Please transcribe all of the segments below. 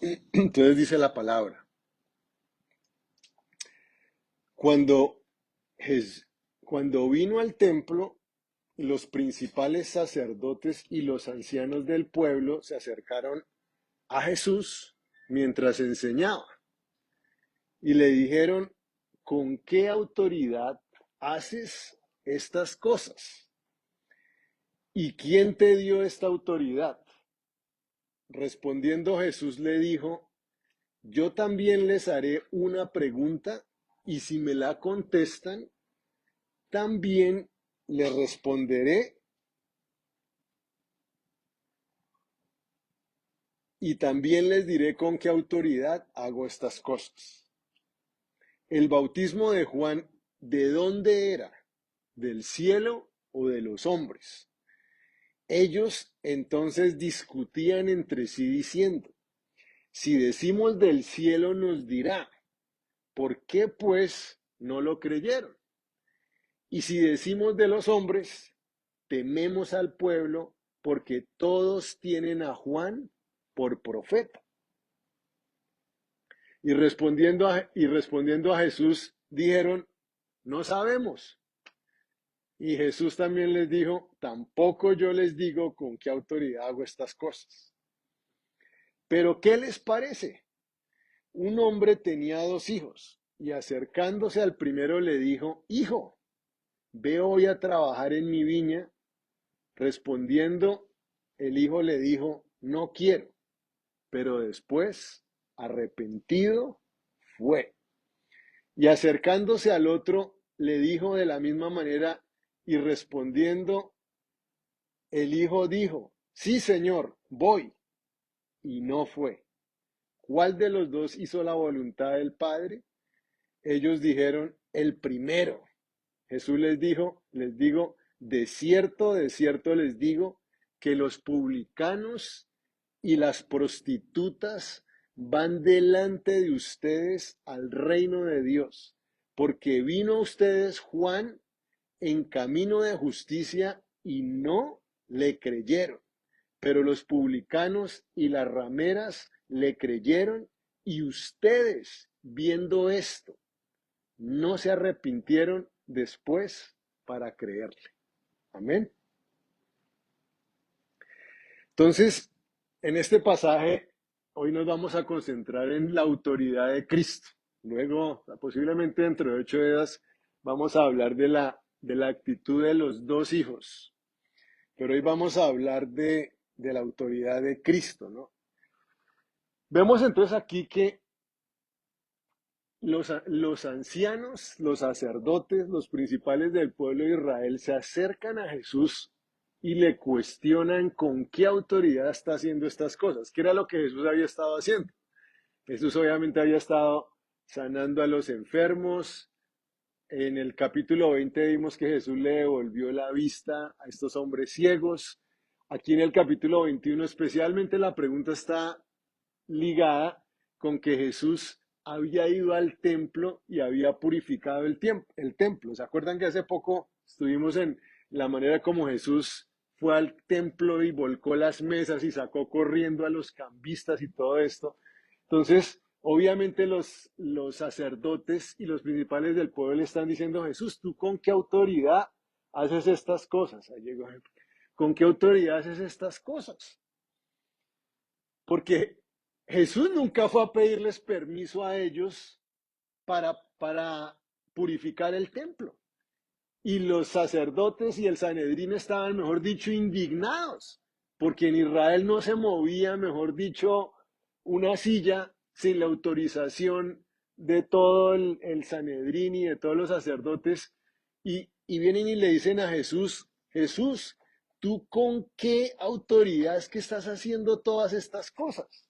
Entonces dice la palabra, cuando, Jes- cuando vino al templo, los principales sacerdotes y los ancianos del pueblo se acercaron a Jesús mientras enseñaba y le dijeron, ¿con qué autoridad haces estas cosas? ¿Y quién te dio esta autoridad? Respondiendo Jesús le dijo, yo también les haré una pregunta y si me la contestan, también les responderé y también les diré con qué autoridad hago estas cosas. El bautismo de Juan, ¿de dónde era? ¿Del cielo o de los hombres? Ellos entonces discutían entre sí diciendo, si decimos del cielo nos dirá, ¿por qué pues no lo creyeron? Y si decimos de los hombres, tememos al pueblo porque todos tienen a Juan por profeta. Y respondiendo a Jesús, dijeron, no sabemos. Y Jesús también les dijo, tampoco yo les digo con qué autoridad hago estas cosas. Pero ¿qué les parece? Un hombre tenía 2 hijos y acercándose al primero le dijo, hijo, ve hoy a trabajar en mi viña. Respondiendo, el hijo le dijo, no quiero, pero después, arrepentido, fue. Y acercándose al otro, le dijo de la misma manera, y respondiendo, el hijo dijo, sí, señor, voy, y no fue. ¿Cuál de los dos hizo la voluntad del Padre? Ellos dijeron, el primero. Jesús les digo, de cierto les digo, que los publicanos y las prostitutas van delante de ustedes al reino de Dios, porque vino a ustedes Juan en camino de justicia y no le creyeron, pero los publicanos y las rameras le creyeron y ustedes, viendo esto, no se arrepintieron después para creerle. Amén. Entonces, en este pasaje, hoy nos vamos a concentrar en la autoridad de Cristo. Luego, posiblemente dentro de 8 días, vamos a hablar de la actitud de los 2 hijos. Pero hoy vamos a hablar de la autoridad de Cristo, ¿no? Vemos entonces aquí que los ancianos, los sacerdotes, los principales del pueblo de Israel se acercan a Jesús y le cuestionan con qué autoridad está haciendo estas cosas, qué era lo que Jesús había estado haciendo. Jesús obviamente había estado sanando a los enfermos. En el capítulo 20 vimos que Jesús le devolvió la vista a estos hombres ciegos. Aquí en el capítulo 21 especialmente la pregunta está ligada con que Jesús había ido al templo y había purificado el templo. ¿Se acuerdan que hace poco estuvimos en la manera como Jesús fue al templo y volcó las mesas y sacó corriendo a los cambistas y todo esto? Entonces, obviamente los sacerdotes y los principales del pueblo le están diciendo, Jesús, ¿tú con qué autoridad haces estas cosas? Ahí llegó. ¿Con qué autoridad haces estas cosas? Porque Jesús nunca fue a pedirles permiso a ellos para purificar el templo. Y los sacerdotes y el Sanedrín estaban, mejor dicho, indignados, porque en Israel no se movía, mejor dicho, una silla sin la autorización de todo el Sanedrín y de todos los sacerdotes. Y vienen y le dicen a Jesús, Jesús, ¿tú con qué autoridad es que estás haciendo todas estas cosas?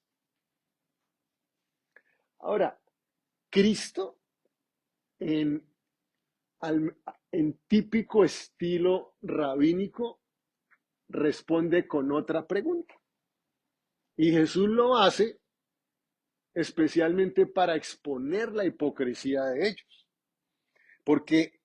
Ahora, Cristo en, al- en típico estilo rabínico responde con otra pregunta. Y Jesús lo hace especialmente para exponer la hipocresía de ellos. Porque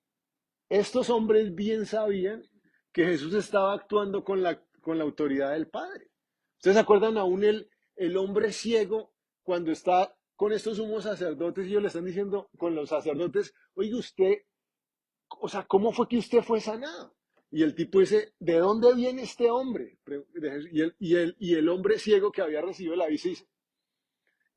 estos hombres bien sabían que Jesús estaba actuando con la autoridad del Padre. ¿Ustedes se acuerdan aún el hombre ciego cuando está con estos sumos sacerdotes y ellos le están diciendo con los sacerdotes, oye, usted, o sea, ¿cómo fue que usted fue sanado? Y el tipo dice, ¿de dónde viene este hombre? Y el hombre ciego que había recibido la vista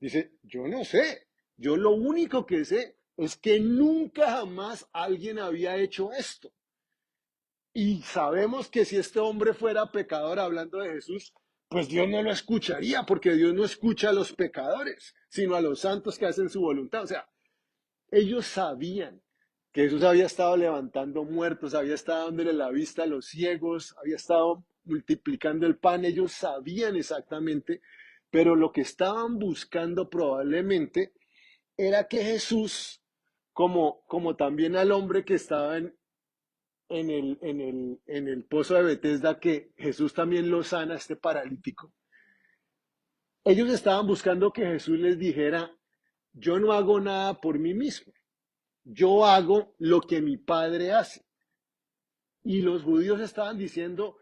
dice, yo no sé, yo lo único que sé es que nunca jamás alguien había hecho esto. Y sabemos que si este hombre fuera pecador hablando de Jesús, pues Dios no lo escucharía, porque Dios no escucha a los pecadores, sino a los santos que hacen su voluntad. O sea, ellos sabían que Jesús había estado levantando muertos, había estado dándole la vista a los ciegos, había estado multiplicando el pan, ellos sabían exactamente, pero lo que estaban buscando probablemente era que Jesús, como también al hombre que estaba en el pozo de Betesda, que Jesús también lo sana, este paralítico. Ellos estaban buscando que Jesús les dijera, yo no hago nada por mí mismo, yo hago lo que mi Padre hace. Y los judíos estaban diciendo,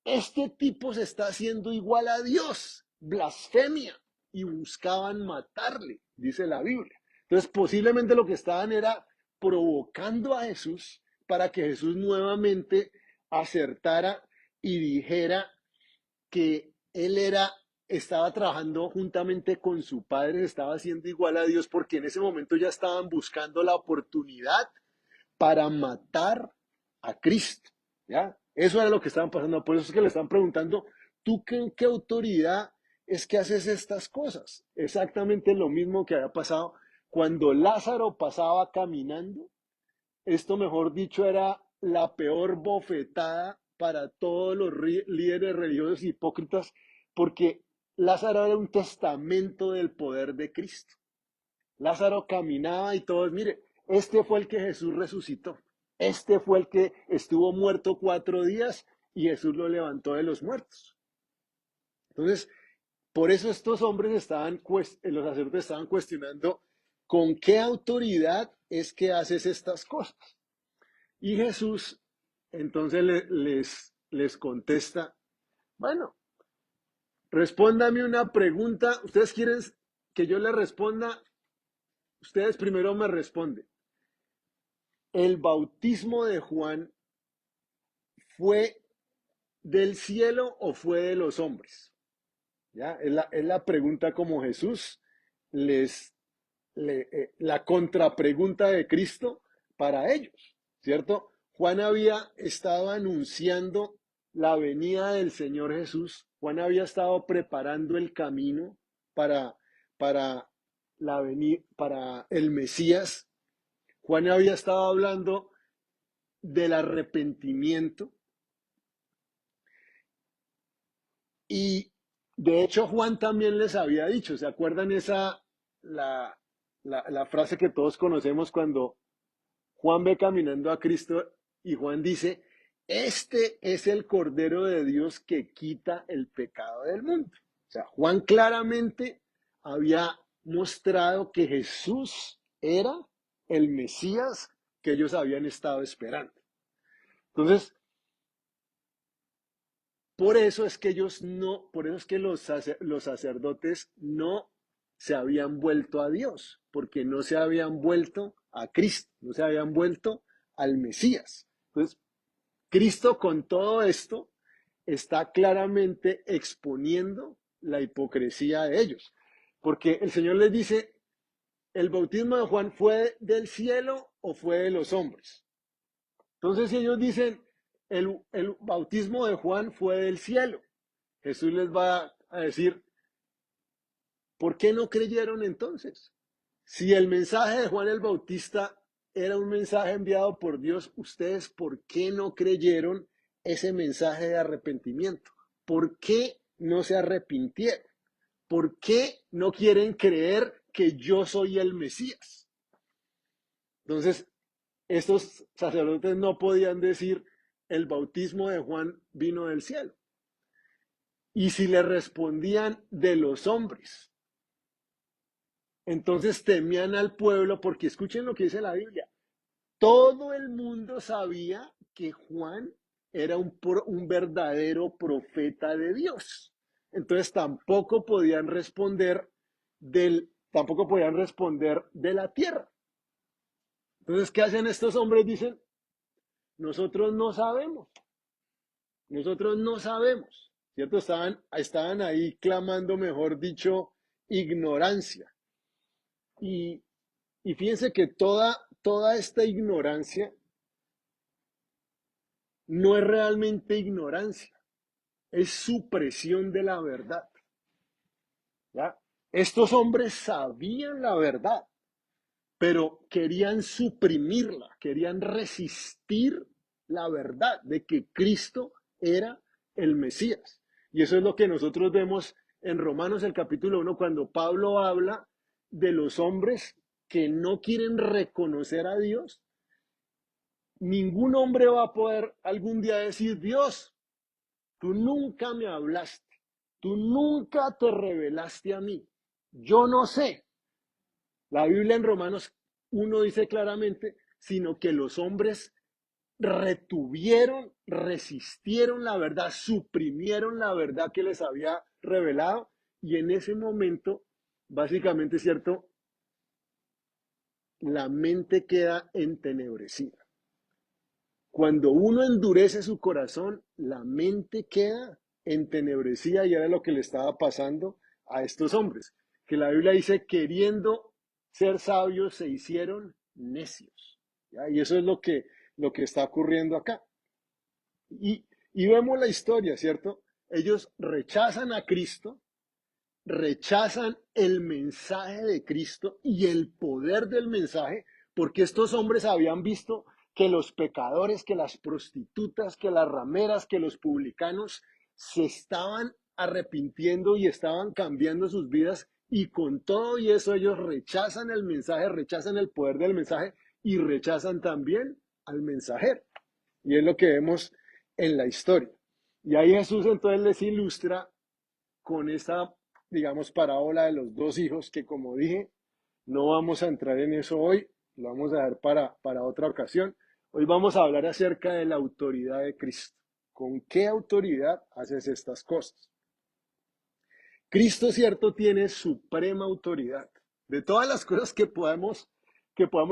este tipo se está haciendo igual a Dios, blasfemia, y buscaban matarle, dice la Biblia. Entonces, posiblemente lo que estaban era provocando a Jesús para que Jesús nuevamente acertara y dijera que estaba trabajando juntamente con su padre, estaba haciendo igual a Dios, porque en ese momento ya estaban buscando la oportunidad para matar a Cristo, ¿ya? Eso era lo que estaban pasando. Por eso es que le están preguntando, ¿tú qué autoridad es que haces estas cosas? Exactamente lo mismo que había pasado cuando Lázaro pasaba caminando. Esto, mejor dicho, era la peor bofetada para todos los líderes religiosos hipócritas, porque Lázaro era un testamento del poder de Cristo. Lázaro caminaba y todos, mire, este fue el que Jesús resucitó. Este fue el que estuvo muerto 4 días y Jesús lo levantó de los muertos. Entonces, por eso estos hombres los sacerdotes estaban cuestionando con qué autoridad es que haces estas cosas. Y Jesús entonces les contesta, bueno, respóndame una pregunta. ¿Ustedes quieren que yo les responda? Ustedes primero me responden. ¿El bautismo de Juan fue del cielo o fue de los hombres? ¿Ya? Es la pregunta como Jesús la contrapregunta de Cristo para ellos, ¿cierto? Juan había estado anunciando la venida del Señor Jesús. Juan había estado preparando el camino para, para, para el Mesías. Juan había estado hablando del arrepentimiento. Y de hecho Juan también les había dicho, ¿se acuerdan la, la frase que todos conocemos cuando Juan ve caminando a Cristo y Juan dice, este es el Cordero de Dios que quita el pecado del mundo? O sea, Juan claramente había mostrado que Jesús era el Mesías que ellos habían estado esperando. Entonces, por eso es que ellos no, por eso es que los sacerdotes no se habían vuelto a Dios, porque no se habían vuelto a Cristo, no se habían vuelto al Mesías. Entonces, Cristo con todo esto está claramente exponiendo la hipocresía de ellos, porque el Señor les dice, ¿el bautismo de Juan fue del cielo o fue de los hombres? Entonces, si ellos dicen, el bautismo de Juan fue del cielo, Jesús les va a decir, ¿por qué no creyeron entonces? Si el mensaje de Juan el Bautista era un mensaje enviado por Dios, ¿ustedes por qué no creyeron ese mensaje de arrepentimiento? ¿Por qué no se arrepintieron? ¿Por qué no quieren creer que yo soy el Mesías? Entonces, estos sacerdotes no podían decir, el bautismo de Juan vino del cielo. Y si le respondían de los hombres, entonces temían al pueblo, porque escuchen lo que dice la Biblia. Todo el mundo sabía que Juan era un verdadero profeta de Dios. Entonces tampoco podían responder tampoco podían responder de la tierra. Entonces, ¿qué hacen estos hombres? Dicen, nosotros no sabemos, nosotros no sabemos, ¿cierto? Estaban ahí clamando, mejor dicho, ignorancia. Y, y fíjense que toda esta ignorancia no es realmente ignorancia, es supresión de la verdad. ¿Ya? Estos hombres sabían la verdad, pero querían suprimirla, querían resistir la verdad de que Cristo era el Mesías. Y eso es lo que nosotros vemos en Romanos el capítulo 1, cuando Pablo habla de los hombres que no quieren reconocer a Dios. Ningún hombre va a poder algún día decir, Dios, tú nunca me hablaste, tú nunca te revelaste a mí. Yo no sé. La Biblia en Romanos 1 dice claramente, sino que los hombres retuvieron, resistieron la verdad, suprimieron la verdad que les había revelado, y en ese momento, básicamente, ¿cierto? La mente queda entenebrecida. Cuando uno endurece su corazón, la mente queda entenebrecida, y era lo que le estaba pasando a estos hombres, que la Biblia dice, queriendo ser sabios, se hicieron necios. ¿Ya? Y eso es lo que está ocurriendo acá. Y vemos la historia, ¿cierto? Ellos rechazan a Cristo, rechazan el mensaje de Cristo y el poder del mensaje, porque estos hombres habían visto que los pecadores, que las prostitutas, que las rameras, que los publicanos se estaban arrepintiendo y estaban cambiando sus vidas, y con todo y eso ellos rechazan el mensaje, rechazan el poder del mensaje y rechazan también al mensajero. Y es lo que vemos en la historia. Y ahí Jesús entonces les ilustra con esta, digamos, parábola de los dos hijos, que como dije, no vamos a entrar en eso hoy, lo vamos a dejar para otra ocasión. Hoy vamos a hablar acerca de la autoridad de Cristo. ¿Con qué autoridad haces estas cosas? Cristo, cierto, tiene suprema autoridad. De todas las cosas que podamos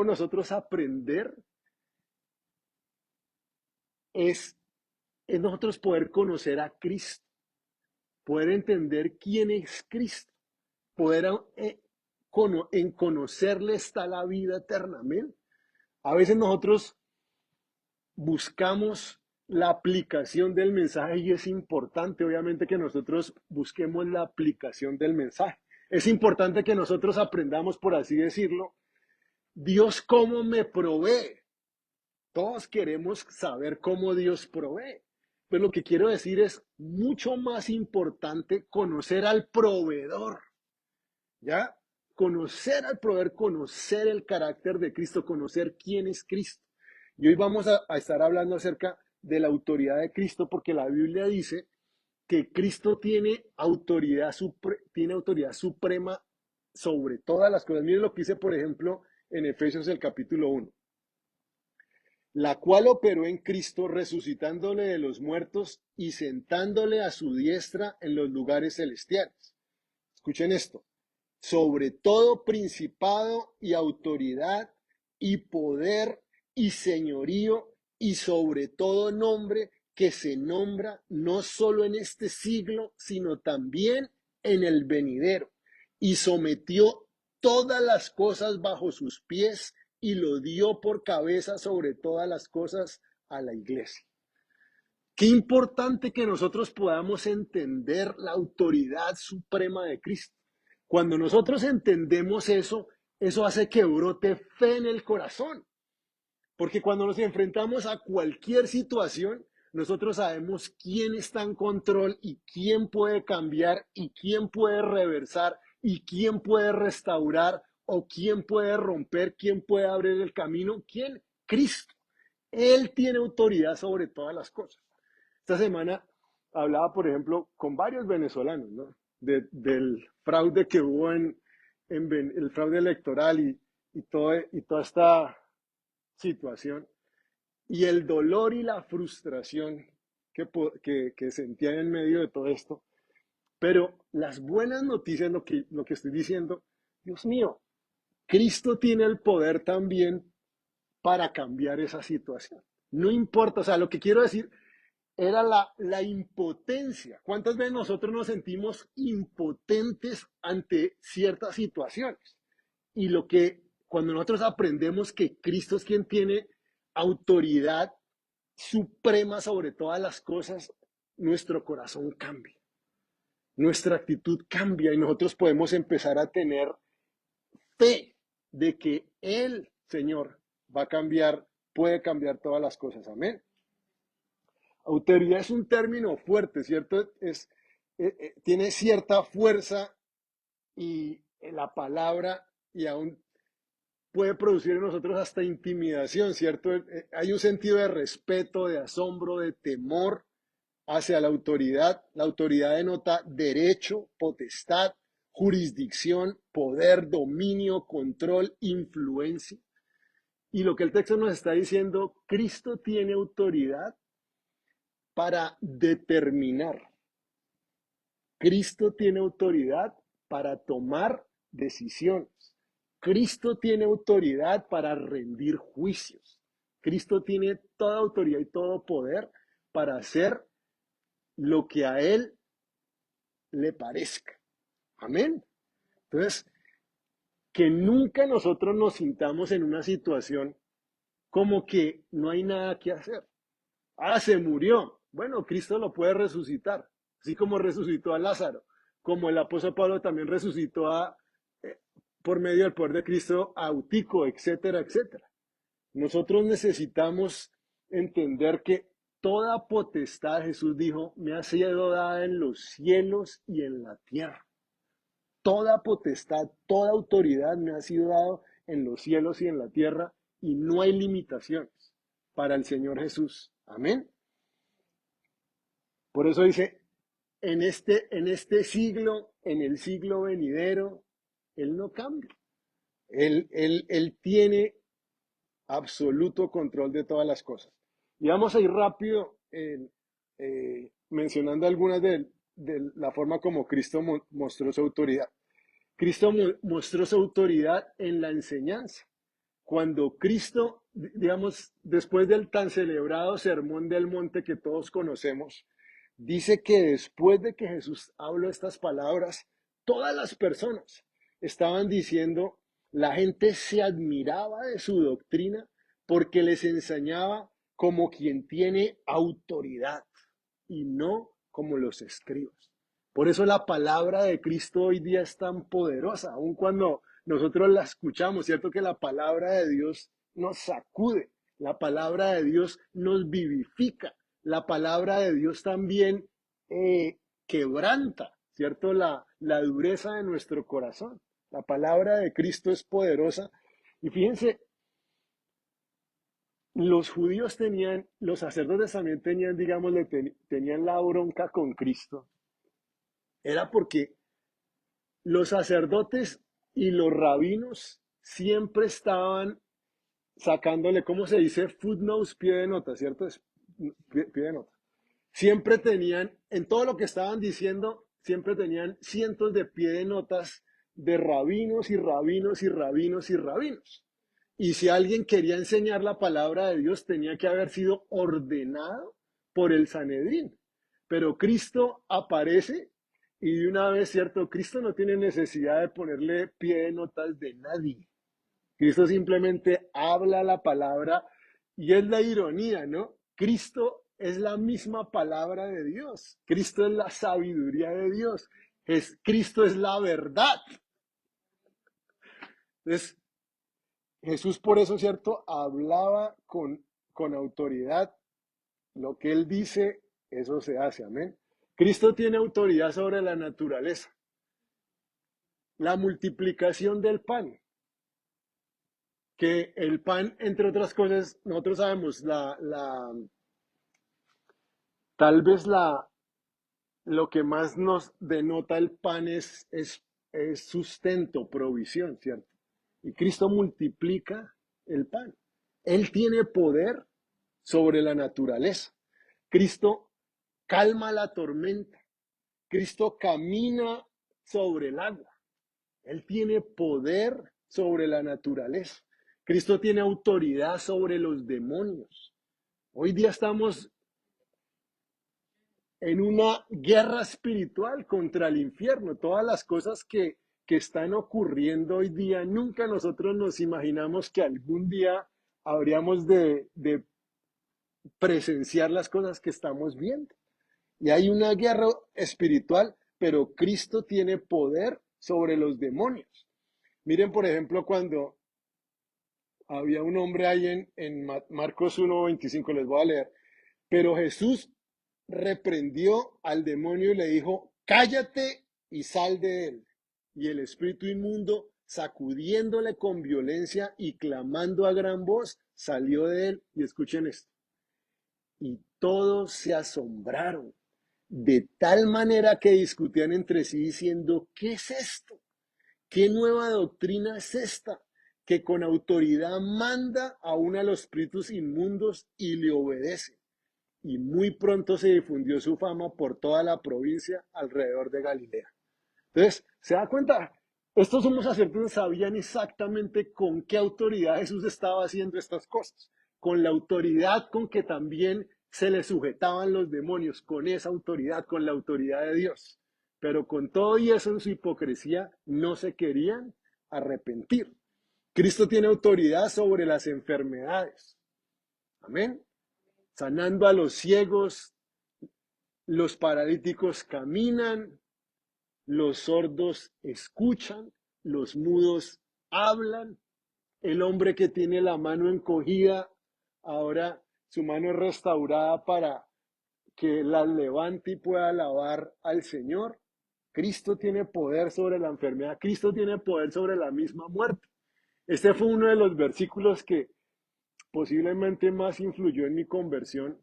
nosotros aprender, es, es nosotros poder conocer a Cristo, poder entender quién es Cristo, poder en conocerle está la vida eternamente. A veces nosotros buscamos la aplicación del mensaje, y es importante, obviamente, que nosotros busquemos la aplicación del mensaje. Es importante que nosotros aprendamos, por así decirlo, Dios cómo me provee. Todos queremos saber cómo Dios provee. Pero lo que quiero decir es mucho más importante conocer al proveedor. ¿Ya? Conocer al proveedor, conocer el carácter de Cristo, conocer quién es Cristo. Y hoy vamos a estar hablando acerca de la autoridad de Cristo, porque la Biblia dice que Cristo tiene autoridad suprema sobre todas las cosas. Miren lo que dice, por ejemplo, en Efesios el capítulo 1, la cual operó en Cristo, resucitándole de los muertos y sentándole a su diestra en los lugares celestiales. Escuchen esto: sobre todo principado y autoridad y poder y señorío, y sobre todo nombre que se nombra no solo en este siglo, sino también en el venidero. Y sometió todas las cosas bajo sus pies y lo dio por cabeza sobre todas las cosas a la iglesia. Qué importante que nosotros podamos entender la autoridad suprema de Cristo. Cuando nosotros entendemos eso, eso hace que brote fe en el corazón. Porque cuando nos enfrentamos a cualquier situación, nosotros sabemos quién está en control y quién puede cambiar y quién puede reversar y quién puede restaurar o quién puede romper, quién puede abrir el camino. ¿Quién? Cristo. Él tiene autoridad sobre todas las cosas. Esta semana hablaba, por ejemplo, con varios venezolanos, ¿no? Del fraude que hubo en el fraude electoral y toda esta situación, y el dolor y la frustración que sentían en medio de todo esto. Pero las buenas noticias, lo que estoy diciendo, Dios mío, Cristo tiene el poder también para cambiar esa situación. No importa, o sea, lo que quiero decir era la impotencia. ¿Cuántas veces nosotros nos sentimos impotentes ante ciertas situaciones? Y cuando nosotros aprendemos que Cristo es quien tiene autoridad suprema sobre todas las cosas, nuestro corazón cambia, nuestra actitud cambia y nosotros podemos empezar a tener fe de que el Señor va a cambiar, puede cambiar todas las cosas. Amén. Autoridad es un término fuerte, ¿cierto? Tiene cierta fuerza y la palabra y aún puede producir en nosotros hasta intimidación, ¿cierto? Hay un sentido de respeto, de asombro, de temor hacia la autoridad. La autoridad denota derecho, potestad, jurisdicción, poder, dominio, control, influencia. Y lo que el texto nos está diciendo, Cristo tiene autoridad para determinar. Cristo tiene autoridad para tomar decisiones. Cristo tiene autoridad para rendir juicios. Cristo tiene toda autoridad y todo poder para hacer lo que a Él le parezca. Amén. Entonces, que nunca nosotros nos sintamos en una situación como que no hay nada que hacer. Ah, se murió. Bueno, Cristo lo puede resucitar, así como resucitó a Lázaro, como el apóstol Pablo también resucitó por medio del poder de Cristo a Eutico, etcétera, etcétera. Nosotros necesitamos entender que toda potestad, Jesús dijo, me ha sido dada en los cielos y en la tierra. Toda potestad, toda autoridad me ha sido dada en los cielos y en la tierra y no hay limitaciones para el Señor Jesús. Amén. Por eso dice, en este siglo, en el siglo venidero, Él no cambia. Él tiene absoluto control de todas las cosas. Y vamos a ir rápido mencionando algunas de la forma como Cristo mostró su autoridad. Cristo mostró su autoridad en la enseñanza. Cuando Cristo, digamos, después del tan celebrado Sermón del Monte que todos conocemos, dice que después de que Jesús habló estas palabras, todas las personas estaban diciendo, la gente se admiraba de su doctrina porque les enseñaba como quien tiene autoridad y no como los escribas. Por eso la palabra de Cristo hoy día es tan poderosa, aun cuando nosotros la escuchamos, ¿cierto? Que la palabra de Dios nos sacude, la palabra de Dios nos vivifica, la palabra de Dios también quebranta, ¿cierto? La dureza de nuestro corazón. La palabra de Cristo es poderosa. Y fíjense, los judíos tenían, los sacerdotes también tenían, digamos, tenían la bronca con Cristo. Era porque los sacerdotes y los rabinos siempre estaban sacándole, ¿cómo se dice? Footnotes, pie de nota, ¿cierto? Pie de nota. Siempre tenían, en todo lo que estaban diciendo, siempre tenían cientos de pie de notas de rabinos y rabinos y rabinos y rabinos. Y si alguien quería enseñar la palabra de Dios, tenía que haber sido ordenado por el Sanedrín. Pero Cristo aparece y de una vez, ¿cierto? Cristo no tiene necesidad de ponerle pie de notas de nadie. Cristo simplemente habla la palabra y es la ironía, ¿no? Cristo es la misma palabra de Dios. Cristo es la sabiduría de Dios. Cristo es la verdad. Entonces, Jesús por eso, ¿cierto? Hablaba con autoridad. Lo que Él dice, eso se hace. Amén. Cristo tiene autoridad sobre la naturaleza. La multiplicación del pan. Que el pan, entre otras cosas, nosotros sabemos, tal vez lo que más nos denota el pan es sustento, provisión, ¿cierto? Y Cristo multiplica el pan. Él tiene poder sobre la naturaleza. Cristo calma la tormenta. Cristo camina sobre el agua. Él tiene poder sobre la naturaleza. Cristo tiene autoridad sobre los demonios. Hoy día estamos en una guerra espiritual contra el infierno. Todas las cosas que están ocurriendo hoy día, nunca nosotros nos imaginamos que algún día habríamos de presenciar las cosas que estamos viendo. Y hay una guerra espiritual, pero Cristo tiene poder sobre los demonios. Miren, por ejemplo, cuando había un hombre ahí en Marcos 1:25, les voy a leer. Pero Jesús reprendió al demonio y le dijo, cállate y sal de él. Y el espíritu inmundo, sacudiéndole con violencia y clamando a gran voz, salió de él. Y escuchen esto. Y todos se asombraron, de tal manera que discutían entre sí diciendo, ¿qué es esto? ¿Qué nueva doctrina es esta? Que con autoridad manda aún a los espíritus inmundos y le obedece. Y muy pronto se difundió su fama por toda la provincia alrededor de Galilea. Entonces, ¿se da cuenta? Estos sumos sacerdotes sabían exactamente con qué autoridad Jesús estaba haciendo estas cosas, con la autoridad con que también se le sujetaban los demonios, con esa autoridad, con la autoridad de Dios. Pero con todo y eso en su hipocresía no se querían arrepentir. Cristo tiene autoridad sobre las enfermedades. Amén. Sanando a los ciegos, los paralíticos caminan, los sordos escuchan, los mudos hablan, el hombre que tiene la mano encogida, ahora su mano es restaurada para que la levante y pueda alabar al Señor. Cristo tiene poder sobre la enfermedad, Cristo tiene poder sobre la misma muerte. Este fue uno de los versículos que posiblemente más influyó en mi conversión,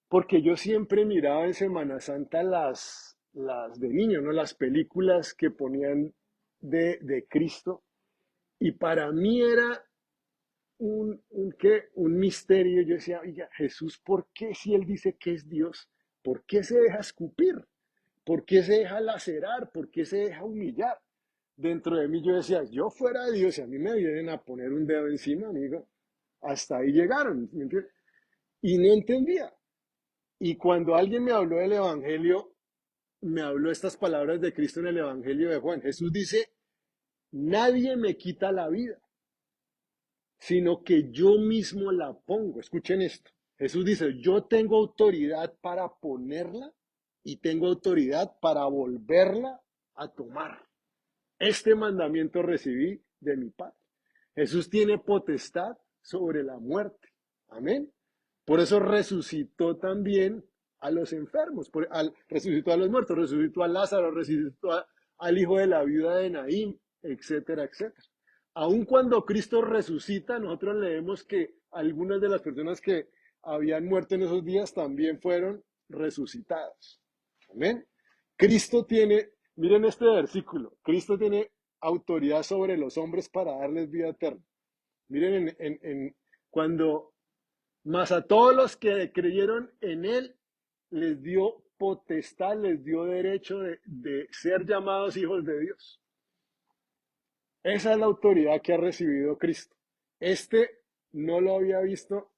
porque yo siempre miraba en Semana Santa las de niño, ¿no? Las películas que ponían de Cristo. Y para mí era un misterio. Yo decía, oiga, Jesús, ¿por qué si Él dice que es Dios? ¿Por qué se deja escupir? ¿Por qué se deja lacerar? ¿Por qué se deja humillar? Dentro de mí yo decía, yo fuera de Dios, y a mí me vienen a poner un dedo encima, amigo. Hasta ahí llegaron, ¿me entiendes? Y no entendía. Y cuando alguien me habló del Evangelio, me habló estas palabras de Cristo en el Evangelio de Juan. Jesús dice, nadie me quita la vida, sino que yo mismo la pongo. Escuchen esto. Jesús dice, yo tengo autoridad para ponerla y tengo autoridad para volverla a tomar. Este mandamiento recibí de mi Padre. Jesús tiene potestad sobre la muerte. Amén. Por eso resucitó también a los enfermos, resucitó a los muertos, resucitó a Lázaro, al hijo de la viuda de Naín, etcétera, etcétera. Aun cuando Cristo resucita, nosotros leemos que algunas de las personas que habían muerto en esos días también fueron resucitadas. Amén. Cristo tiene, miren este versículo, Cristo tiene autoridad sobre los hombres para darles vida eterna. Miren cuando más a todos los que creyeron en Él, les dio potestad, les dio derecho de ser llamados hijos de Dios. Esa es la autoridad que ha recibido Cristo. Este no lo había visto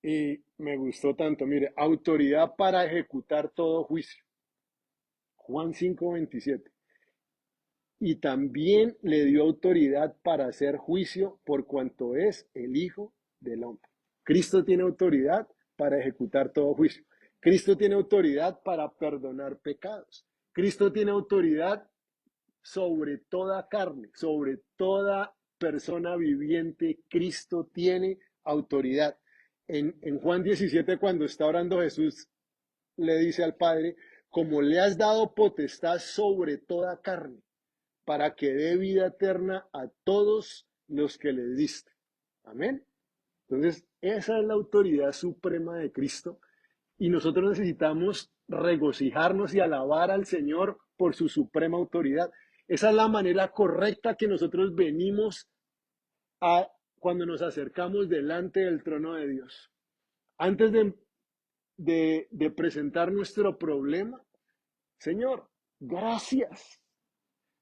y me gustó tanto. Mire, autoridad para ejecutar todo juicio. Juan 5:27. Y también le dio autoridad para hacer juicio por cuanto es el Hijo del Hombre. Cristo tiene autoridad para ejecutar todo juicio. Cristo tiene autoridad para perdonar pecados. Cristo tiene autoridad sobre toda carne, sobre toda persona viviente. Cristo tiene autoridad. En Juan 17, cuando está orando Jesús, le dice al Padre, como le has dado potestad sobre toda carne, para que dé vida eterna a todos los que le diste. Amén. Entonces, esa es la autoridad suprema de Cristo y nosotros necesitamos regocijarnos y alabar al Señor por su suprema autoridad. Esa es la manera correcta que nosotros venimos a cuando nos acercamos delante del trono de Dios. Antes de presentar nuestro problema, Señor, gracias.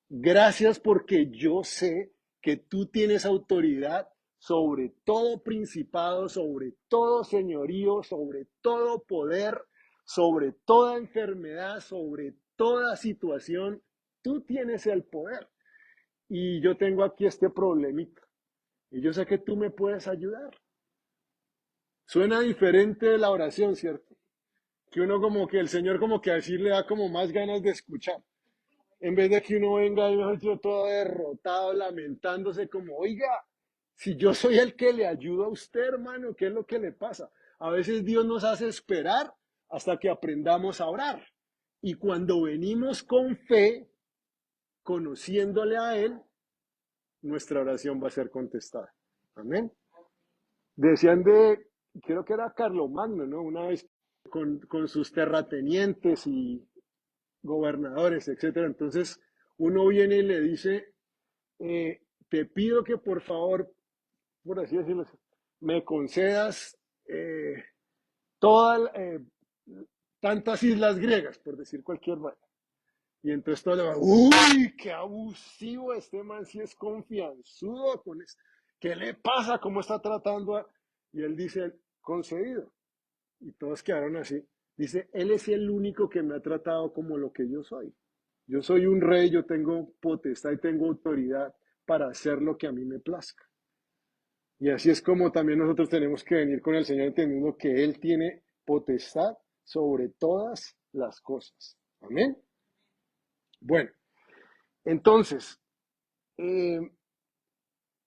Gracias porque yo sé que tú tienes autoridad sobre todo principado, sobre todo señorío, sobre todo poder, sobre toda enfermedad, sobre toda situación. Tú tienes el poder. Y yo tengo aquí este problemita. Y yo sé que tú me puedes ayudar. Suena diferente la oración, ¿cierto? Que uno como que el Señor como que así le da como más ganas de escuchar. En vez de que uno venga y mejor dicho, todo derrotado, lamentándose como, oiga, si yo soy el que le ayuda a usted, hermano, ¿qué es lo que le pasa? A veces Dios nos hace esperar hasta que aprendamos a orar. Y cuando venimos con fe, conociéndole a Él, nuestra oración va a ser contestada. Amén. Decían creo que era Carlomagno, ¿no? Una vez con sus terratenientes y gobernadores, etcétera. Entonces, uno viene y le dice, te pido que por favor, por así decirlo, me concedas todas tantas islas griegas, por decir cualquier manera. Y entonces todo le va, uy, qué abusivo este man, si es confianzudo con esto. ¿Qué le pasa? ¿Cómo está tratando a...? Y él dice, concedido. Y todos quedaron así. Dice, él es el único que me ha tratado como lo que yo soy. Yo soy un rey, yo tengo potestad y tengo autoridad para hacer lo que a mí me plazca. Y así es como también nosotros tenemos que venir con el Señor entendiendo que Él tiene potestad sobre todas las cosas. Amén. Bueno, entonces, eh,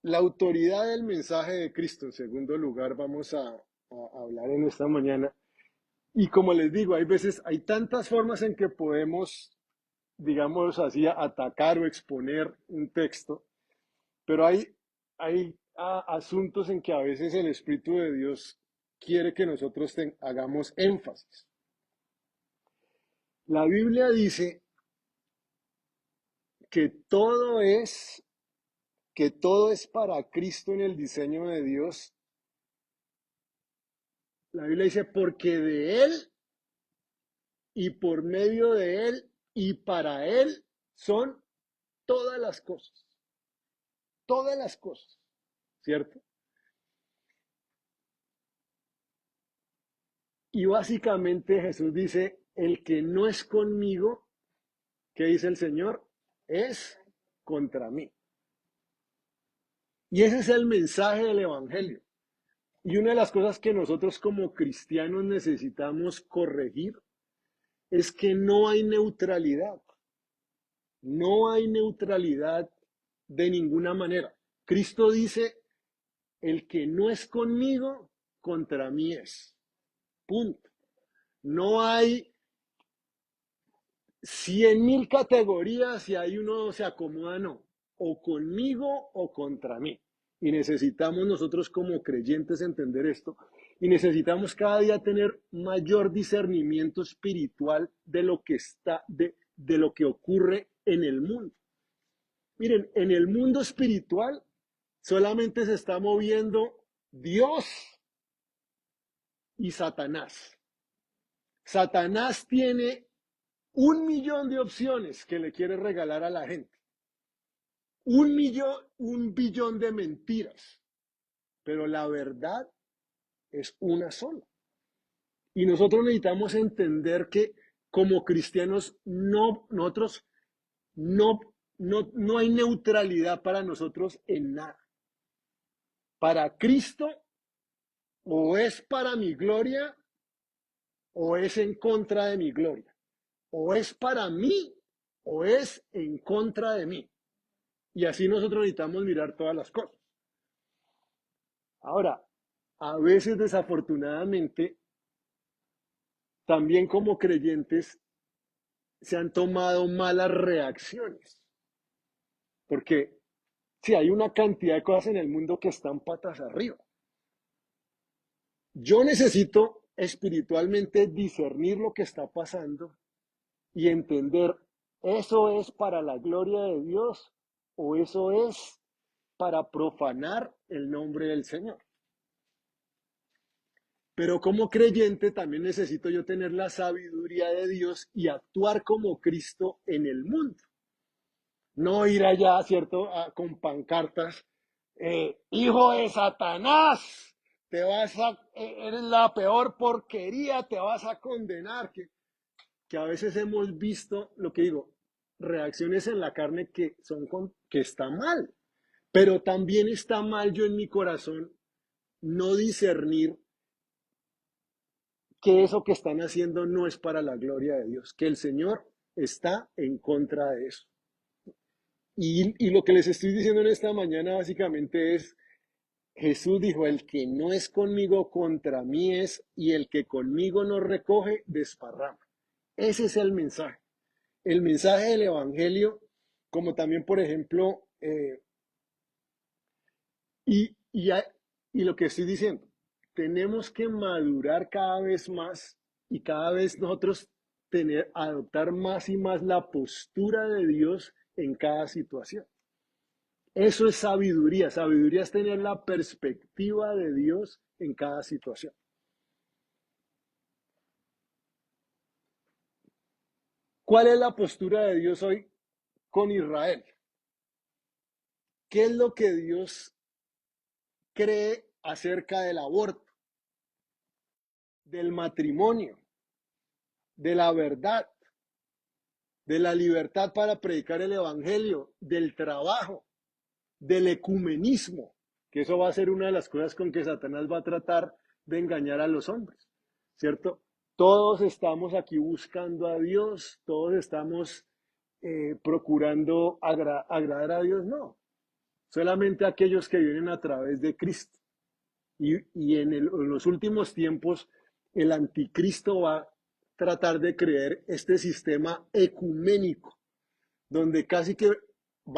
la autoridad del mensaje de Cristo, en segundo lugar, vamos a hablar en esta mañana. Y como les digo, hay veces, hay tantas formas en que podemos, digamos así, atacar o exponer un texto, pero hay asuntos en que a veces el Espíritu de Dios quiere que nosotros hagamos énfasis. La Biblia dice que que todo es para Cristo en el diseño de Dios. La Biblia dice, porque de Él y por medio de Él y para Él son todas las cosas, ¿cierto? Y básicamente Jesús dice, el que no es conmigo, ¿qué dice el Señor? Es contra mí. Y ese es el mensaje del Evangelio. Y una de las cosas que nosotros como cristianos necesitamos corregir es que no hay neutralidad. No hay neutralidad de ninguna manera. Cristo dice, el que no es conmigo, contra mí es. Punto. No hay 100.000 categorías y ahí uno se acomoda, no. O conmigo o contra mí. Y necesitamos nosotros como creyentes entender esto. Y necesitamos cada día tener mayor discernimiento espiritual de lo que de lo que ocurre en el mundo. Miren, en el mundo espiritual solamente se está moviendo Dios y Satanás. Satanás tiene 1.000.000 de opciones que le quiere regalar a la gente. 1.000.000, 1.000.000.000 de mentiras. Pero la verdad es una sola. Y nosotros necesitamos entender que como cristianos nosotros no hay neutralidad para nosotros en nada. Para Cristo o es para mi gloria o es en contra de mi gloria. O es para mí o es en contra de mí. Y así nosotros necesitamos mirar todas las cosas. Ahora, a veces desafortunadamente, también como creyentes, se han tomado malas reacciones. Porque sí, hay una cantidad de cosas en el mundo que están patas arriba. Yo necesito espiritualmente discernir lo que está pasando y entender, ¿eso es para la gloria de Dios o eso es para profanar el nombre del Señor? Pero como creyente también necesito yo tener la sabiduría de Dios y actuar como Cristo en el mundo. No ir allá, ¿cierto? Con pancartas, hijo de Satanás, eres la peor porquería, te vas a condenar. Que a veces hemos visto, lo que digo, reacciones en la carne que está mal, pero también está mal yo en mi corazón no discernir que eso que están haciendo no es para la gloria de Dios, que el Señor está en contra de eso. Y lo que les estoy diciendo en esta mañana básicamente es, Jesús dijo, el que no es conmigo contra mí es, y el que conmigo no recoge, desparrama. Ese es el mensaje. El mensaje del Evangelio, como también, por ejemplo, y, y, y lo que estoy diciendo, tenemos que madurar cada vez más y cada vez nosotros adoptar más y más la postura de Dios en cada situación. Eso es sabiduría. Sabiduría es tener la perspectiva de Dios en cada situación. ¿Cuál es la postura de Dios hoy con Israel? ¿Qué es lo que Dios cree acerca del aborto, del matrimonio, de la verdad, de la libertad para predicar el evangelio, del trabajo, del ecumenismo? Que eso va a ser una de las cosas con que Satanás va a tratar de engañar a los hombres, ¿cierto? Todos estamos aquí buscando a Dios, todos estamos procurando agradar a Dios, no. Solamente aquellos que vienen a través de Cristo. Y en los últimos tiempos, el anticristo va a tratar de crear este sistema ecuménico, donde casi que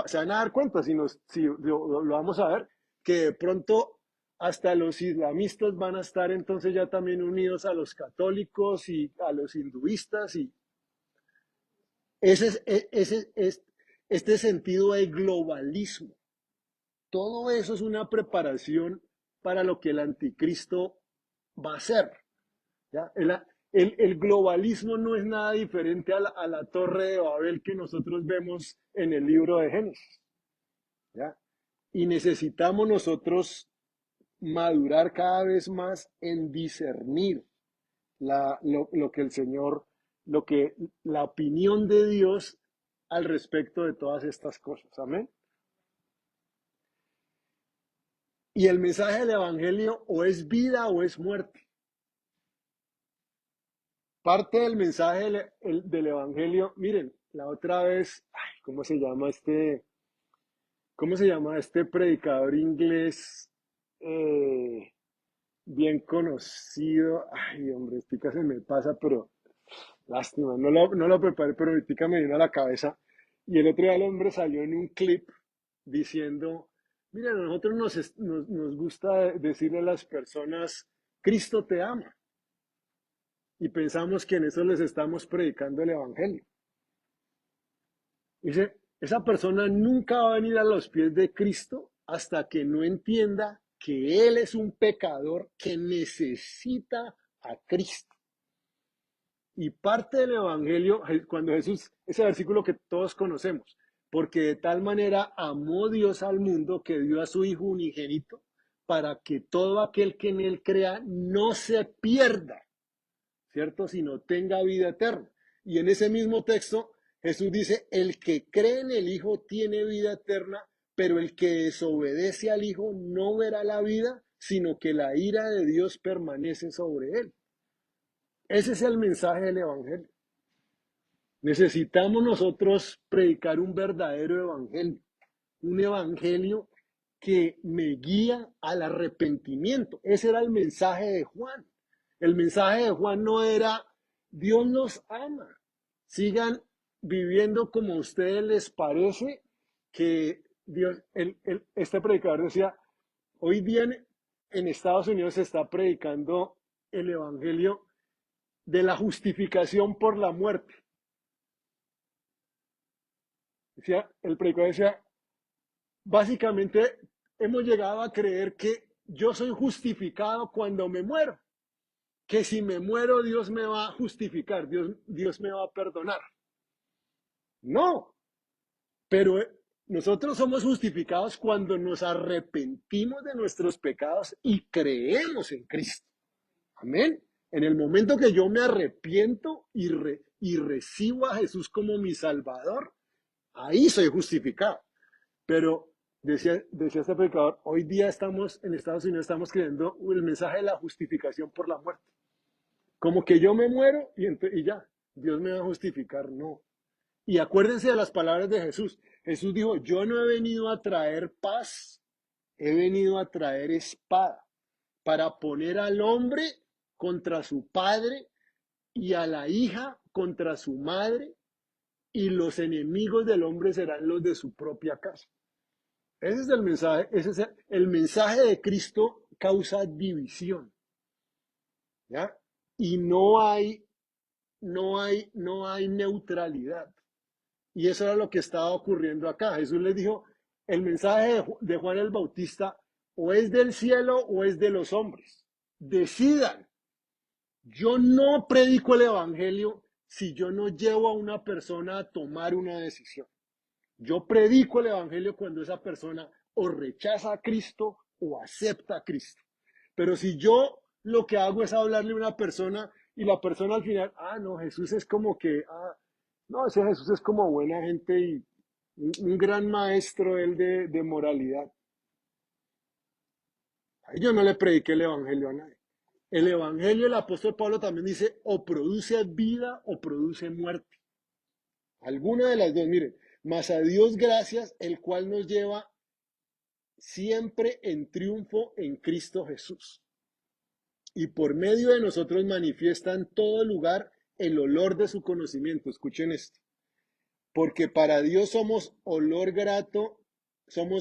se van a dar cuenta, si lo vamos a ver, que de pronto hasta los islamistas van a estar entonces ya también unidos a los católicos y a los hinduistas, y este sentido de globalismo. Todo eso es una preparación para lo que el anticristo va a hacer. ¿Ya? El globalismo no es nada diferente a la torre de Babel que nosotros vemos en el libro de Génesis. ¿Ya? Y necesitamos nosotros madurar cada vez más en discernir lo que el Señor, la opinión de Dios al respecto de todas estas cosas. Amén. Y el mensaje del Evangelio o es vida o es muerte. Parte del mensaje del Evangelio, miren, la otra vez, ay, ¿cómo se llama este predicador inglés bien conocido? Ay, hombre, ahorita se me pasa, pero lástima, no lo preparé, pero ahorita me vino a la cabeza. Y el otro día el hombre salió en un clip diciendo, mira, a nosotros nos gusta decirle a las personas, Cristo te ama. Y pensamos que en eso les estamos predicando el Evangelio. Dice, esa persona nunca va a venir a los pies de Cristo hasta que no entienda que Él es un pecador que necesita a Cristo. Y parte del Evangelio, cuando Jesús, ese versículo que todos conocemos, porque de tal manera amó Dios al mundo que dio a su Hijo unigénito para que todo aquel que en Él crea no se pierda, ¿cierto? Sino tenga vida eterna. Y en ese mismo texto, Jesús dice, el que cree en el Hijo tiene vida eterna, pero el que desobedece al Hijo no verá la vida, sino que la ira de Dios permanece sobre él. Ese es el mensaje del Evangelio. Necesitamos nosotros predicar un verdadero Evangelio, un Evangelio que me guía al arrepentimiento. Ese era el mensaje de Juan. El mensaje de Juan no era, Dios nos ama, sigan viviendo como a ustedes les parece, que Dios, este predicador decía, hoy día en Estados Unidos se está predicando el Evangelio de la justificación por la muerte. Decía, el predicador decía, básicamente hemos llegado a creer que yo soy justificado cuando me muero. que si me muero Dios me va a justificar, Dios me va a perdonar. No, pero nosotros somos justificados cuando nos arrepentimos de nuestros pecados y creemos en Cristo. Amén. En el momento que yo me arrepiento y recibo a Jesús como mi Salvador, ahí soy justificado. Pero decía este predicador, hoy día estamos en Estados Unidos, estamos creyendo el mensaje de la justificación por la muerte. Como que yo me muero y ya, Dios me va a justificar. No. Y acuérdense de las palabras de Jesús. Jesús dijo, yo no he venido a traer paz, he venido a traer espada para poner al hombre contra su padre y a la hija contra su madre, y los enemigos del hombre serán los de su propia casa. Ese es el mensaje, el mensaje de Cristo causa división, ¿ya? Y no hay neutralidad. Y eso era lo que estaba ocurriendo acá. Jesús les dijo, el mensaje de Juan el Bautista o es del cielo o es de los hombres. Decidan. Yo no predico el evangelio si yo no llevo a una persona a tomar una decisión. Yo predico el evangelio cuando esa persona o rechaza a Cristo o acepta a Cristo. Pero si yo lo que hago es hablarle a una persona y la persona al final, no, Jesús es como que, no, ese Jesús es como buena gente y un gran maestro él de moralidad. Ahí yo no le prediqué el evangelio a nadie. El evangelio, el apóstol Pablo también dice, o produce vida o produce muerte. Alguna de las dos, miren, mas a Dios gracias, el cual nos lleva siempre en triunfo en Cristo Jesús. Y por medio de nosotros manifiesta en todo lugar el olor de su conocimiento. Escuchen esto. Porque para Dios somos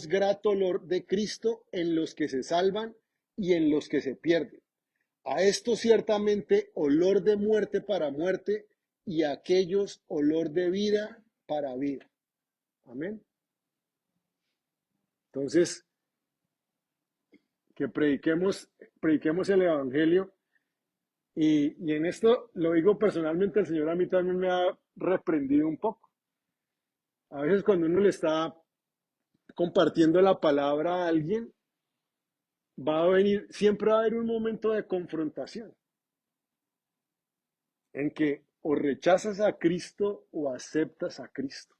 grato olor de Cristo en los que se salvan y en los que se pierden. A esto ciertamente olor de muerte para muerte y a aquellos olor de vida para vida. Amén. Entonces, que prediquemos el Evangelio. Y en esto lo digo personalmente, el Señor a mí también me ha reprendido un poco. A veces cuando uno le está compartiendo la palabra a alguien, siempre va a haber un momento de confrontación en que o rechazas a Cristo o aceptas a Cristo.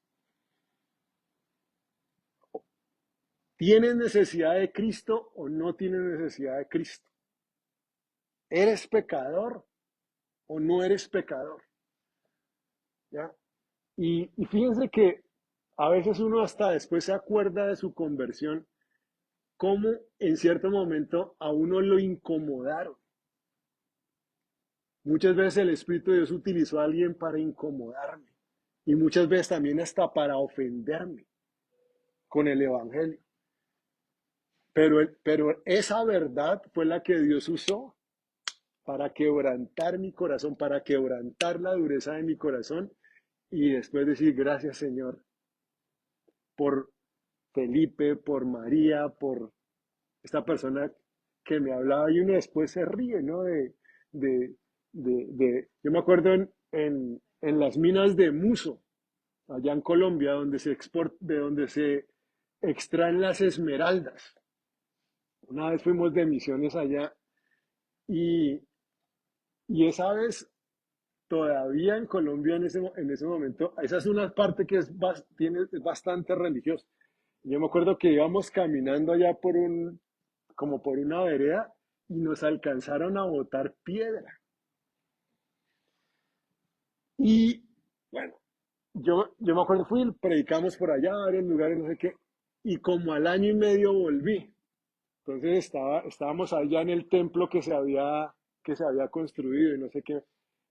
¿Tienes necesidad de Cristo o no tienes necesidad de Cristo? ¿Eres pecador o no eres pecador? ¿Ya? Y fíjense que a veces uno hasta después se acuerda de su conversión, cómo en cierto momento a uno lo incomodaron. Muchas veces el Espíritu de Dios utilizó a alguien para incomodarme y muchas veces también hasta para ofenderme con el Evangelio. Pero esa verdad fue la que Dios usó para quebrantar mi corazón, para quebrantar la dureza de mi corazón y después decir gracias Señor por Felipe, por María, por esta persona que me hablaba y uno después se ríe, ¿no? De, yo me acuerdo en las minas de Muso, allá en Colombia, de donde se extraen las esmeraldas. Una vez fuimos de misiones allá y, y esa vez todavía en Colombia en ese momento, esa es una parte que es bastante religiosa. Yo me acuerdo que íbamos caminando allá como por una vereda y nos alcanzaron a botar piedra. Y bueno, yo me acuerdo, predicamos por allá, varios lugares, no sé qué, y como al año y medio volví. Entonces estábamos allá en el templo que se había construido y no sé qué.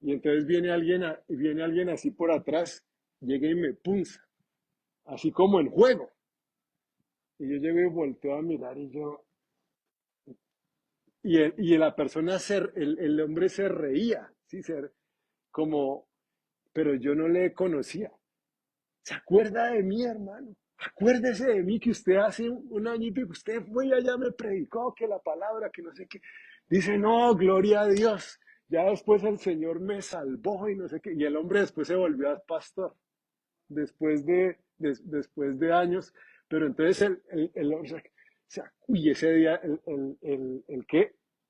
Y entonces viene alguien así por atrás, llega y me punza, así como en juego. Y yo llego y volteo a mirar y la persona, el hombre se reía, ¿sí? Como, pero yo no le conocía. ¿Se acuerda de mí, hermano? Acuérdese de mí que usted hace un añito que usted fue y allá me predicó que la palabra, que no sé qué. Dice, no, gloria a Dios. ya después el Señor me salvó y no sé qué. Y el hombre después se volvió a pastor, después de años. Pero entonces o sea, uy, ese día,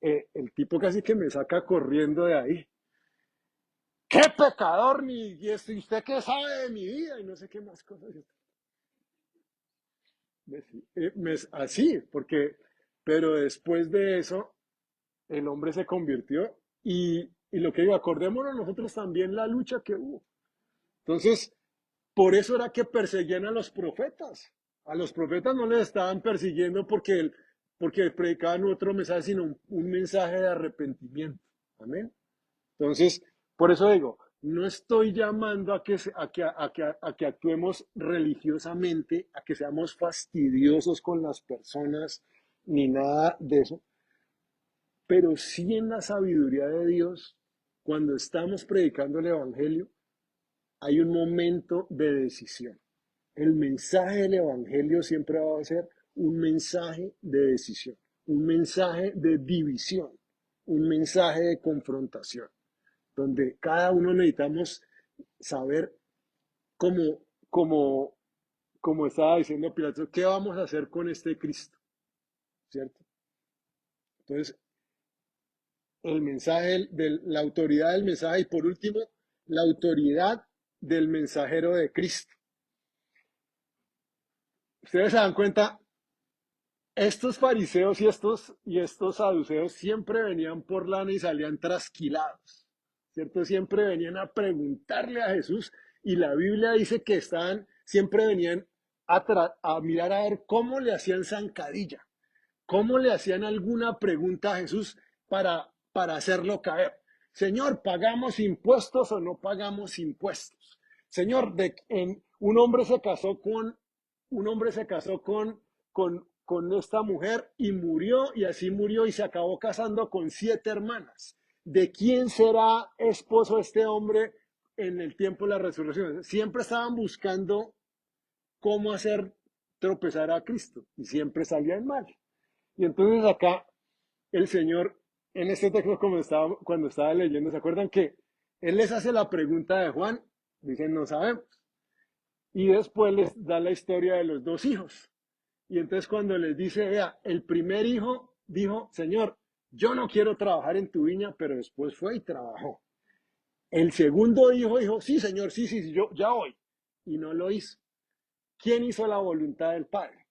el tipo casi que me saca corriendo de ahí. ¡Qué pecador! Y esto, ¿y usted qué sabe de mi vida? Y no sé qué más cosas. Así, porque, pero después de eso, el hombre se convirtió y lo que digo, acordémonos nosotros también la lucha que hubo. Entonces, por eso era que perseguían a los profetas. A los profetas no les estaban persiguiendo porque predicaban otro mensaje, sino un mensaje de arrepentimiento. Amén. Entonces, por eso digo, no estoy llamando a que actuemos religiosamente, a que seamos fastidiosos con las personas, ni nada de eso, pero sí en la sabiduría de Dios, cuando estamos predicando el Evangelio, hay un momento de decisión. El mensaje del Evangelio siempre va a ser un mensaje de decisión, un mensaje de división, un mensaje de confrontación, donde cada uno necesitamos saber cómo, cómo, como estaba diciendo Pilato, qué vamos a hacer con este Cristo, ¿cierto? Entonces, el mensaje, la autoridad del mensaje y por último, la autoridad del mensajero de Cristo. Ustedes se dan cuenta, estos fariseos y estos saduceos siempre venían por lana y salían trasquilados, ¿cierto? Siempre venían a preguntarle a Jesús y la Biblia dice que siempre venían a mirar a ver cómo le hacían zancadilla, cómo le hacían alguna pregunta a Jesús para hacerlo caer. Señor, ¿pagamos impuestos o no pagamos impuestos? Señor, un hombre se casó con esta mujer y murió, y así murió y se acabó casando con 7 hermanas. ¿De quién será esposo este hombre en el tiempo de la resurrección? Siempre estaban buscando cómo hacer tropezar a Cristo y siempre salían mal. Y entonces acá el Señor, en este texto, cuando estaba leyendo, ¿se acuerdan que Él les hace la pregunta de Juan? Dicen, no sabemos. Y después les da la historia de los 2 hijos. Y entonces cuando les dice, vea, el primer hijo dijo, Señor, yo no quiero trabajar en tu viña, pero después fue y trabajó. El segundo hijo dijo, sí, Señor, sí, sí, yo ya voy. Y no lo hizo. ¿Quién hizo la voluntad del Padre?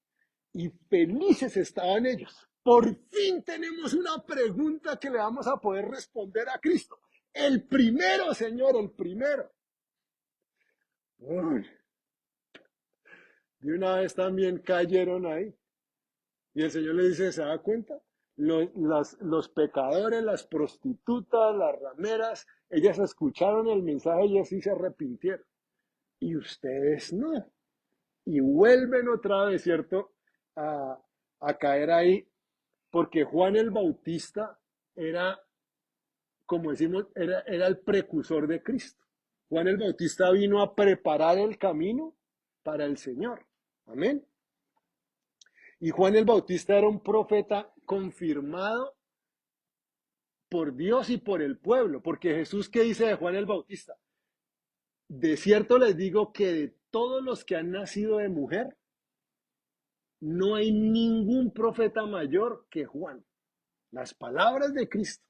Y felices estaban ellos. Por fin tenemos una pregunta que le vamos a poder responder a Cristo. El primero, Señor, el primero. Uy, de una vez también cayeron ahí. Y el Señor le dice, ¿se da cuenta? Los pecadores, las prostitutas, las rameras, ellas escucharon el mensaje y así se arrepintieron. Y ustedes no. Y vuelven otra vez, ¿cierto? A, a caer ahí, porque Juan el Bautista era, como decimos, era el precursor de Cristo. Juan el Bautista vino a preparar el camino para el Señor. Amén. Y Juan el Bautista era un profeta confirmado por Dios y por el pueblo, porque Jesús, ¿qué dice de Juan el Bautista? De cierto les digo que de todos los que han nacido de mujer, no hay ningún profeta mayor que Juan. Las palabras de Cristo.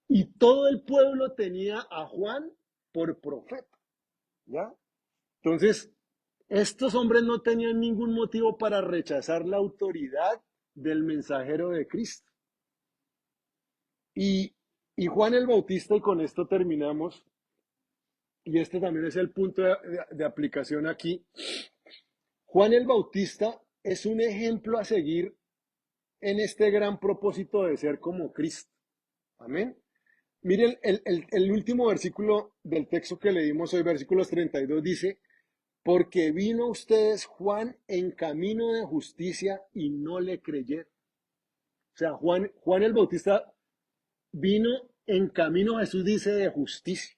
Y todo el pueblo tenía a Juan por profeta, ¿ya? Entonces, estos hombres no tenían ningún motivo para rechazar la autoridad del mensajero de Cristo. Y, y Juan el Bautista, y con esto terminamos, y este también es el punto de aplicación aquí, Juan el Bautista es un ejemplo a seguir en este gran propósito de ser como Cristo. Amén. Miren, el último versículo del texto que leímos hoy, versículos 32, dice, porque vino a ustedes Juan en camino de justicia y no le creyeron. O sea, Juan el Bautista vino en camino, Jesús dice, de justicia.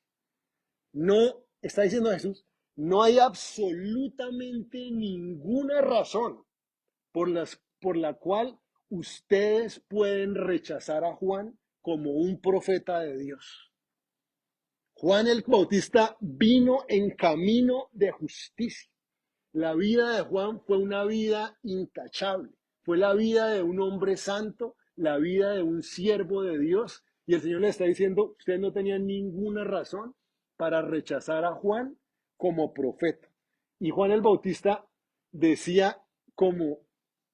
No, está diciendo Jesús, no hay absolutamente ninguna razón por la cual ustedes pueden rechazar a Juan como un profeta de Dios. Juan el Bautista vino en camino de justicia. La vida de Juan fue una vida intachable, fue la vida de un hombre santo, la vida de un siervo de Dios. Y el Señor le está diciendo, ustedes no tenían ninguna razón para rechazar a Juan como profeta. Y Juan el Bautista decía, como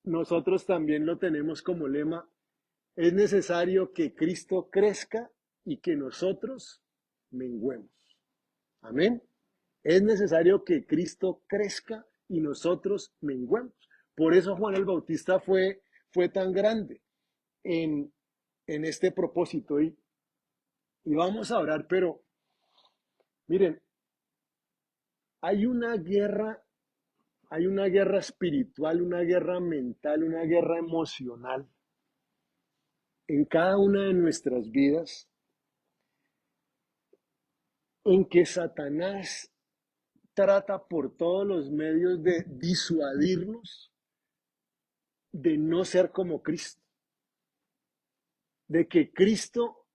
nosotros también lo tenemos como lema, es necesario que Cristo crezca y que nosotros menguemos. Amén. Es necesario que Cristo crezca y nosotros menguemos. Por eso Juan el Bautista fue tan grande en, en este propósito. Y vamos a orar, pero miren, hay hay una guerra espiritual, una guerra mental, una guerra emocional en cada una de nuestras vidas en que Satanás trata por todos los medios de disuadirnos de no ser como Cristo, de que Cristo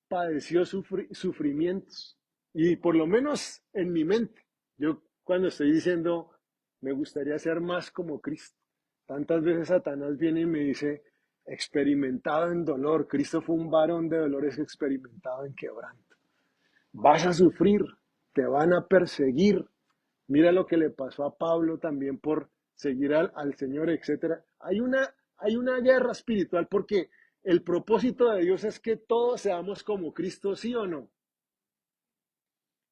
padeció sufrimientos. Y por lo menos en mi mente, yo cuando estoy diciendo, me gustaría ser más como Cristo, tantas veces Satanás viene y me dice, experimentado en dolor, Cristo fue un varón de dolores experimentado en quebranto. Vas a sufrir, te van a perseguir. Mira lo que le pasó a Pablo también por seguir al Señor, etcétera. Hay una guerra espiritual porque el propósito de Dios es que todos seamos como Cristo, ¿sí o no?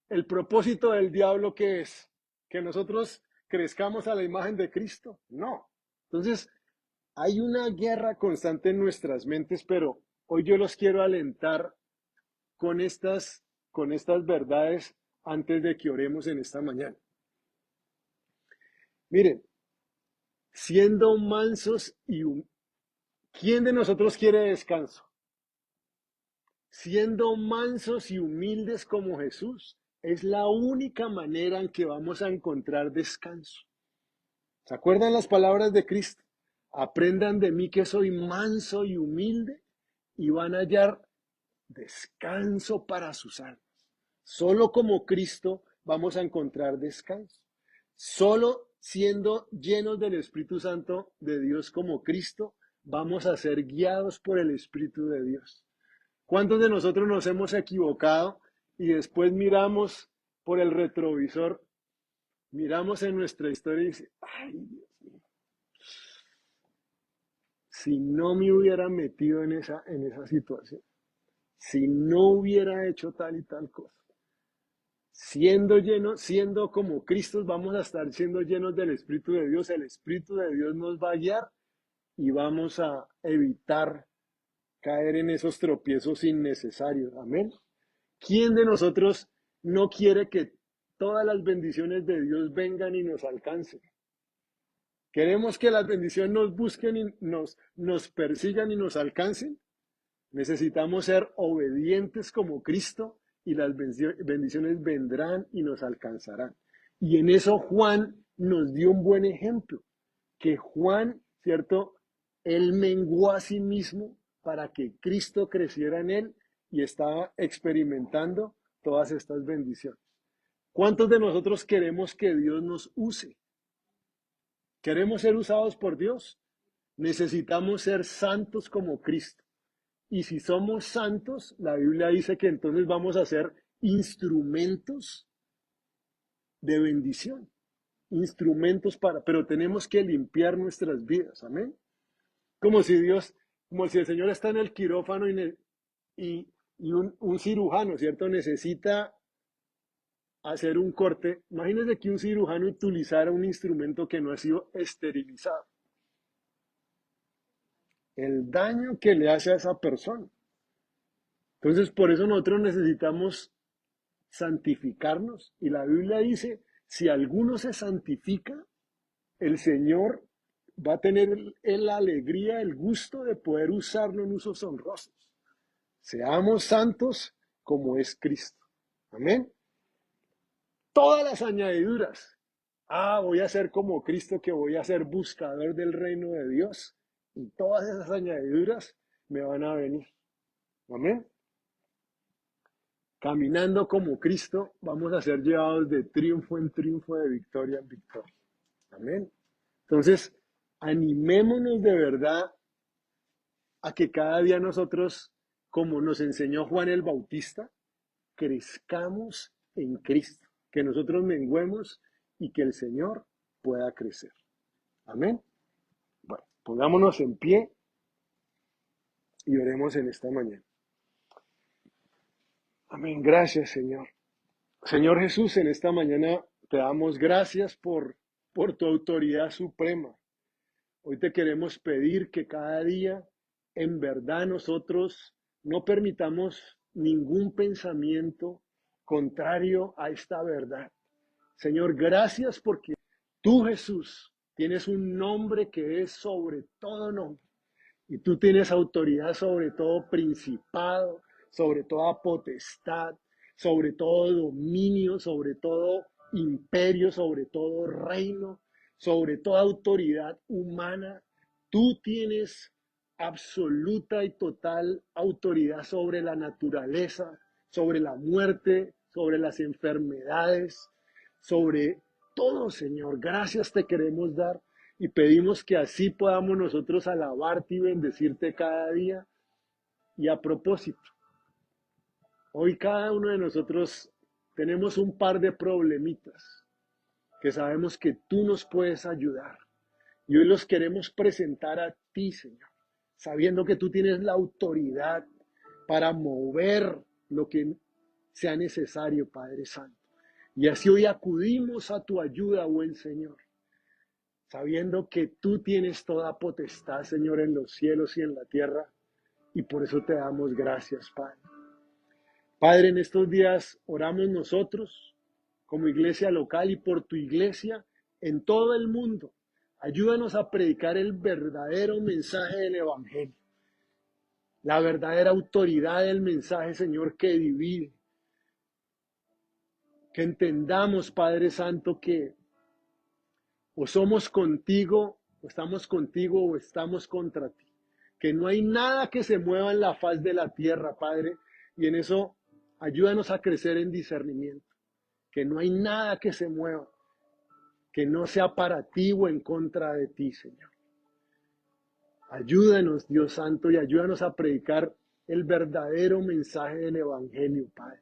El propósito del diablo, ¿qué es? Que nosotros crezcamos a la imagen de Cristo. No. Entonces, hay una guerra constante en nuestras mentes, pero hoy yo los quiero alentar con con estas verdades antes de que oremos en esta mañana. Miren, siendo mansos ¿quién de nosotros quiere descanso? Siendo mansos y humildes como Jesús, es la única manera en que vamos a encontrar descanso. ¿Se acuerdan las palabras de Cristo? Aprendan de mí que soy manso y humilde y van a hallar descanso para sus almas. Solo como Cristo vamos a encontrar descanso. Solo siendo llenos del Espíritu Santo de Dios como Cristo, vamos a ser guiados por el Espíritu de Dios. ¿Cuántos de nosotros nos hemos equivocado y después miramos por el retrovisor, miramos en nuestra historia y dice, ay Dios mío, si no me hubiera metido en en esa situación, si no hubiera hecho tal y tal cosa? Siendo como Cristo, vamos a estar siendo llenos del Espíritu de Dios. El Espíritu de Dios nos va a guiar y vamos a evitar caer en esos tropiezos innecesarios. Amén. ¿Quién de nosotros no quiere que todas las bendiciones de Dios vengan y nos alcancen? ¿Queremos que las bendiciones nos busquen y nos persigan y nos alcancen? Necesitamos ser obedientes como Cristo y las bendiciones vendrán y nos alcanzarán. Y en eso Juan nos dio un buen ejemplo, que Juan, ¿cierto? Él menguó a sí mismo para que Cristo creciera en él y estaba experimentando todas estas bendiciones. ¿Cuántos de nosotros queremos que Dios nos use? ¿Queremos ser usados por Dios? Necesitamos ser santos como Cristo. Y si somos santos, la Biblia dice que entonces vamos a ser instrumentos de bendición, instrumentos pero tenemos que limpiar nuestras vidas, amén. Como si como si el Señor está en el quirófano y un cirujano, ¿cierto? Necesita hacer un corte. Imagínense que un cirujano utilizara un instrumento que no ha sido esterilizado. El daño que le hace a esa persona. Entonces, por eso nosotros necesitamos santificarnos. Y la Biblia dice, si alguno se santifica, el Señor va a tener la alegría, el gusto de poder usarlo en usos honrosos. Seamos santos como es Cristo. Amén. Todas las añadiduras. Voy a ser como Cristo, que voy a ser buscador del reino de Dios. Y todas esas añadiduras me van a venir. Amén. Caminando como Cristo, vamos a ser llevados de triunfo en triunfo, de victoria en victoria. Amén. Entonces, animémonos de verdad a que cada día nosotros, como nos enseñó Juan el Bautista, crezcamos en Cristo, que nosotros menguemos y que el Señor pueda crecer. Amén. Bueno, pongámonos en pie y oremos en esta mañana. Amén. Gracias, Señor. Señor Jesús, en esta mañana te damos gracias por tu autoridad suprema. Hoy te queremos pedir que cada día, en verdad, nosotros no permitamos ningún pensamiento contrario a esta verdad. Señor, gracias porque tú, Jesús, tienes un nombre que es sobre todo nombre. Y tú tienes autoridad sobre todo principado, sobre toda potestad, sobre todo dominio, sobre todo imperio, sobre todo reino, sobre toda autoridad humana. Tú tienes absoluta y total autoridad sobre la naturaleza, sobre la muerte, sobre las enfermedades, sobre todo, Señor. Gracias te queremos dar y pedimos que así podamos nosotros alabarte y bendecirte cada día. Y a propósito, hoy cada uno de nosotros tenemos un par de problemitas que sabemos que tú nos puedes ayudar. Y hoy los queremos presentar a ti, Señor, sabiendo que tú tienes la autoridad para mover lo que sea necesario, Padre Santo. Y así hoy acudimos a tu ayuda, buen Señor, sabiendo que tú tienes toda potestad, Señor, en los cielos y en la tierra, y por eso te damos gracias, Padre. Padre, en estos días oramos nosotros como iglesia local y por tu iglesia en todo el mundo. Ayúdanos a predicar el verdadero mensaje del Evangelio, la verdadera autoridad del mensaje, Señor, que divide. Que entendamos, Padre Santo, que o somos contigo, o estamos contra ti. Que no hay nada que se mueva en la faz de la tierra, Padre, y en eso ayúdanos a crecer en discernimiento. Que no hay nada que se mueva, que no sea para ti o en contra de ti, Señor. Ayúdanos, Dios Santo, y ayúdanos a predicar el verdadero mensaje del Evangelio, Padre,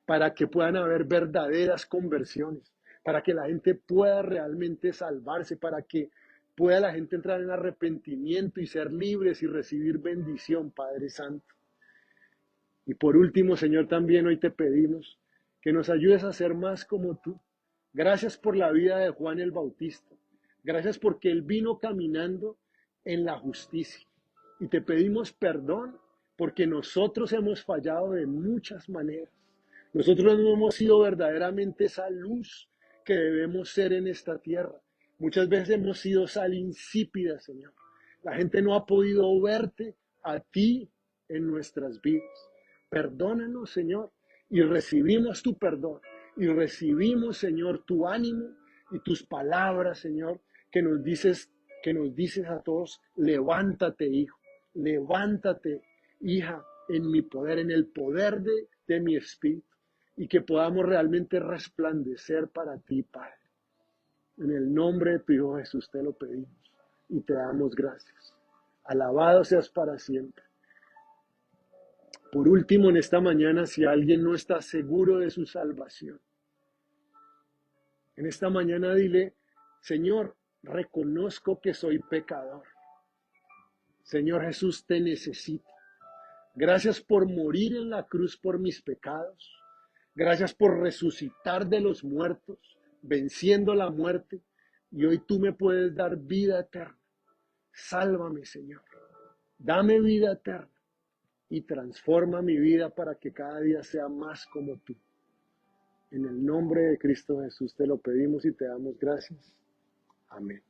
para que puedan haber verdaderas conversiones, para que la gente pueda realmente salvarse, para que pueda la gente entrar en arrepentimiento y ser libres y recibir bendición, Padre Santo. Y por último, Señor, también hoy te pedimos que nos ayudes a ser más como tú. Gracias por la vida de Juan el Bautista. Gracias porque él vino caminando en la justicia. Y te pedimos perdón porque nosotros hemos fallado de muchas maneras. Nosotros no hemos sido verdaderamente esa luz que debemos ser en esta tierra. Muchas veces hemos sido sal insípida, Señor. La gente no ha podido verte a ti en nuestras vidas. Perdónanos, Señor, y recibimos tu perdón. Y recibimos, Señor, tu ánimo y tus palabras, Señor, que nos dices a todos, levántate, hijo, levántate, hija, en mi poder, en el poder de mi espíritu, y que podamos realmente resplandecer para ti, Padre. En el nombre de tu Hijo Jesús te lo pedimos y te damos gracias. Alabado seas para siempre. Por último, en esta mañana, si alguien no está seguro de su salvación, en esta mañana dile, Señor, reconozco que soy pecador. Señor Jesús, te necesito. Gracias por morir en la cruz por mis pecados. Gracias por resucitar de los muertos, venciendo la muerte. Y hoy tú me puedes dar vida eterna. Sálvame, Señor. Dame vida eterna y transforma mi vida para que cada día sea más como tú. En el nombre de Cristo Jesús te lo pedimos y te damos gracias. Amén.